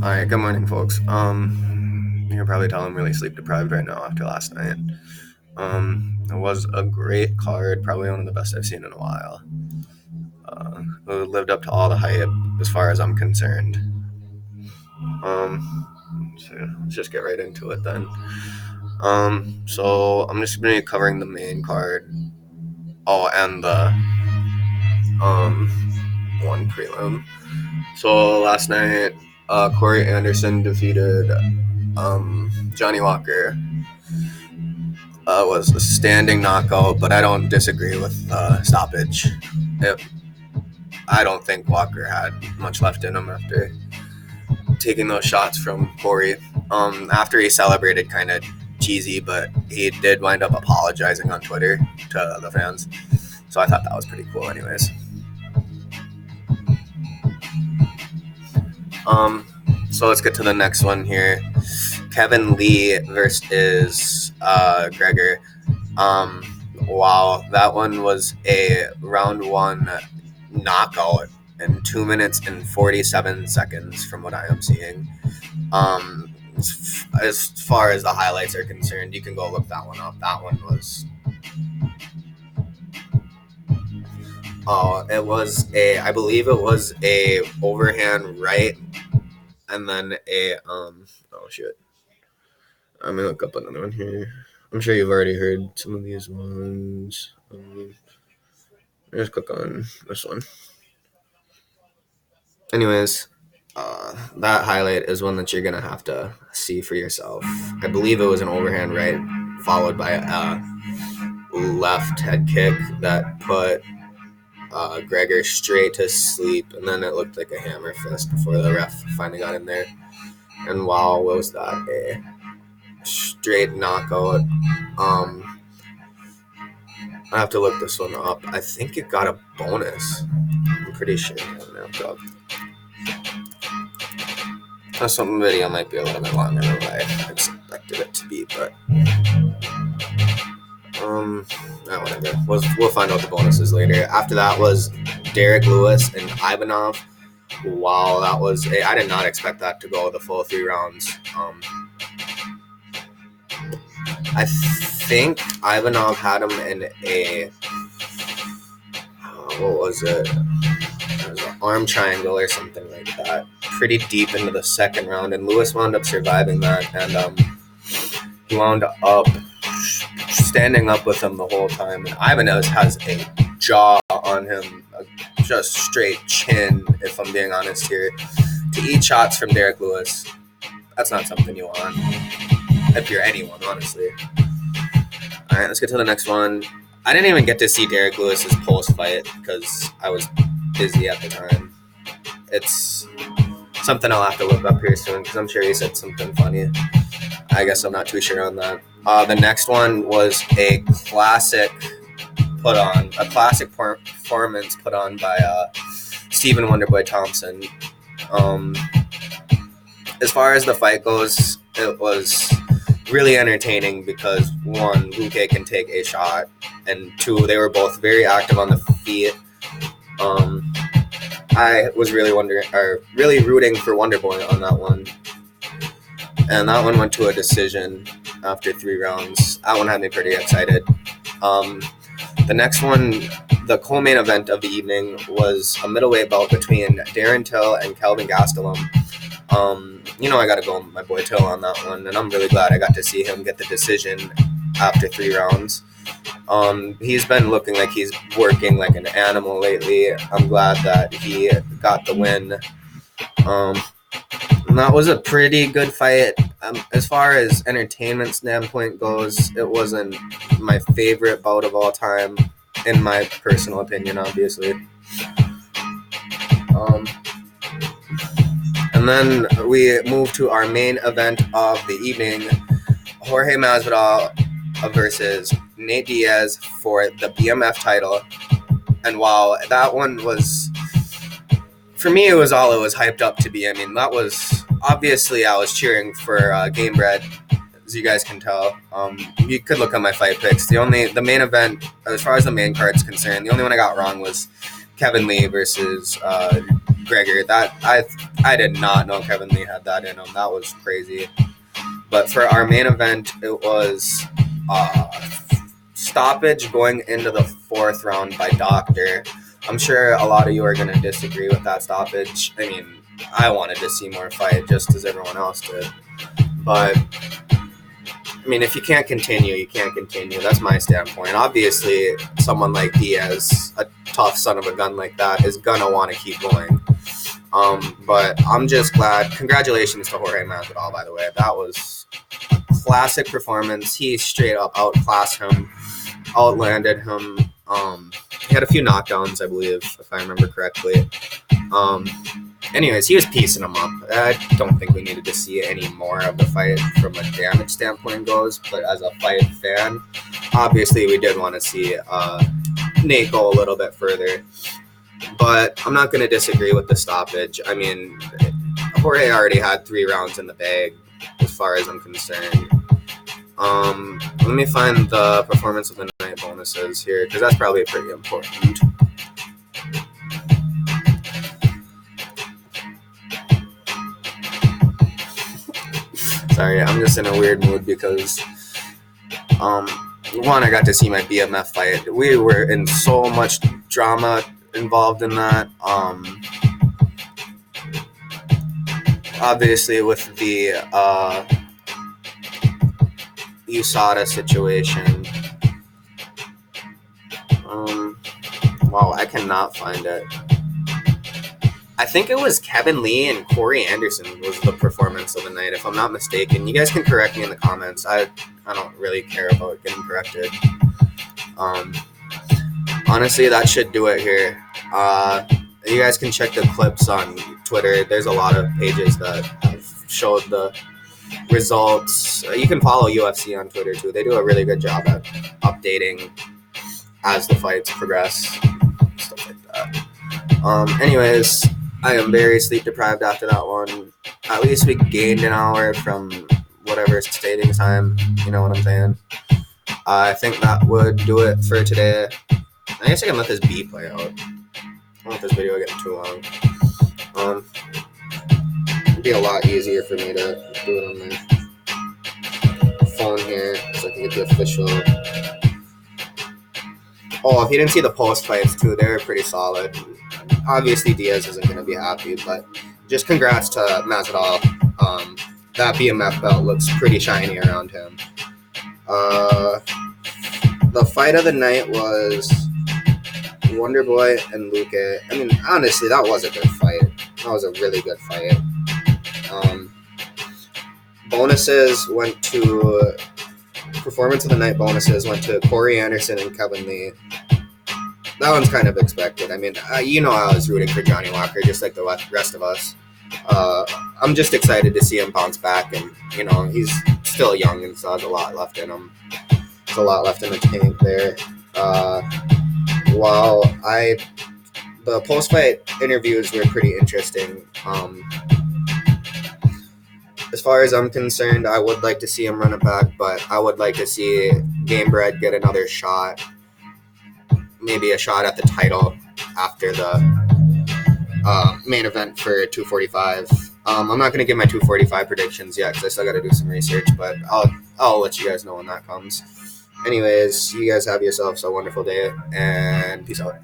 Alright, good morning, folks. You can probably tell I'm really sleep deprived right now after last night. It was a great card, probably one of the best I've seen in a while. It lived up to all the hype as far as I'm concerned. So let's just get right into it then. So I'm just gonna be covering the main card. Oh, and the one prelim. So last night, Corey Anderson defeated Johnny Walker. Was a standing knockout, but I don't disagree with stoppage. I don't think Walker had much left in him after taking those shots from Corey. After he celebrated, kind of cheesy, but he did wind up apologizing on Twitter to the fans. So I thought that was pretty cool anyways. So let's get to the next one here. Kevin Lee versus Gregor. Wow, that one was a round one knockout in 2 minutes and 47 seconds from what I am seeing. As far as the highlights are concerned, you can go look that one up. That one was... I believe it was a overhand right, and then I'm gonna look up another one here. I'm sure you've already heard some of these ones. Just click on this one. Anyways, that highlight is one that you're gonna have to see for yourself. I believe it was an overhand right followed by a left head kick that put Gregor straight to sleep, and then it looked like a hammer fist before the ref finally got in there. And wow, was that a straight knockout. I have to look this one up. I think it got a bonus. I'm pretty sure. That's some video might be a little bit longer than I expected it to be, but whatever. We'll find out the bonuses later. After that was Derek Lewis and Ivanov. Wow, that was I did not expect that to go the full 3 rounds. I think Ivanov had him in a what was it? It was an arm triangle or something like that. Pretty deep into the second round, and Lewis wound up surviving that, and he wound up standing up with him the whole time. And Ivanov has a jaw on him, just straight chin, if I'm being honest here. To eat shots from Derek Lewis, that's not something you want if you're anyone, honestly. All right, let's get to the next one. I didn't even get to see Derek Lewis's post-fight because I was busy at the time. It's something I'll have to look up here soon because I'm sure he said something funny. I guess I'm not too sure on that. The next one was a classic performance put on by Stephen Wonderboy Thompson. As far as the fight goes, it was really entertaining because 1, Luque can take a shot, and 2, they were both very active on the feet. I was really rooting for Wonderboy on that one, and that one went to a decision after 3 rounds. That one had me pretty excited. The next one, the co-main event of the evening, was a middleweight bout between Darren Till and Kelvin Gastelum. I got to go with my boy Till on that one, and I'm really glad I got to see him get the decision after 3 rounds. He's been looking like he's working like an animal lately. I'm glad that he got the win. And that was a pretty good fight. As far as entertainment standpoint goes, it wasn't my favorite bout of all time, in my personal opinion, obviously. And then we move to our main event of the evening, Jorge Masvidal versus Nate Diaz for the BMF title. And while that one was, for me, it was all it was hyped up to be. I mean, that was, obviously I was cheering for Gamebred, as you guys can tell. You could look at my fight picks. The main event, as far as the main card's concerned, the only one I got wrong was Kevin Lee versus Gregor. That I did not know Kevin Lee had that in him. That was crazy. But for our main event, it was stoppage going into the 4th round by Doctor. I'm sure a lot of you are going to disagree with that stoppage. I mean, I wanted to see more fight just as everyone else did. But, I mean, if you can't continue, you can't continue. That's my standpoint. Obviously, someone like Diaz, a tough son of a gun like that, is going to want to keep going. But I'm just glad. Congratulations to Jorge Masvidal, by the way. That was a classic performance. He straight up outclassed him, outlanded him. He had a few knockdowns, I believe, if I remember correctly. Anyways, he was piecing him up. I don't think we needed to see any more of the fight from a damage standpoint goes, but as a fight fan, obviously we did want to see Nate go a little bit further. But I'm not going to disagree with the stoppage. I mean, Jorge already had 3 rounds in the bag as far as I'm concerned. Let me find the performance of the night bonuses here, because that's probably pretty important. Sorry, I'm just in a weird mood because, one, I got to see my BMF fight. We were in so much drama involved in that. Obviously, with the USADA situation. Wow, I cannot find it. I think it was Kevin Lee and Corey Anderson was the performance of the night, if I'm not mistaken. You guys can correct me in the comments. I don't really care about getting corrected. Honestly, that should do it here. You guys can check the clips on Twitter. There's a lot of pages that have showed the results. You can follow UFC on Twitter too. They do a really good job at updating as the fights progress, stuff like that. Anyways, I am very sleep deprived after that one. At least we gained an hour from whatever stating time. You know what I'm saying? I think that would do it for today. I guess I can let this B play out. I don't want this video getting too long. It'd be a lot easier for me to do it on my phone here, so I can get the official. Oh, if you didn't see the post fights too, they were pretty solid. Obviously, Diaz isn't going to be happy, but just congrats to Masvidal. That BMF belt looks pretty shiny around him. The fight of the night was Wonderboy and Luque. I mean, honestly, that was a good fight. That was a really good fight. Bonuses went to performance of the night. Bonuses went to Corey Anderson and Kevin Lee. That one's kind of expected. I mean, you know, I was rooting for Johnny Walker, just like the rest of us. I'm just excited to see him bounce back, and you know, he's still young and still has a lot left in him. There's a lot left in the tank there. The post-fight interviews were pretty interesting. As far as I'm concerned, I would like to see him run it back, but I would like to see Gamebred get another shot, maybe a shot at the title after the main event for 245. I'm not going to give my 245 predictions yet because I still got to do some research, but I'll let you guys know when that comes. Anyways, you guys have yourselves a wonderful day, and peace out.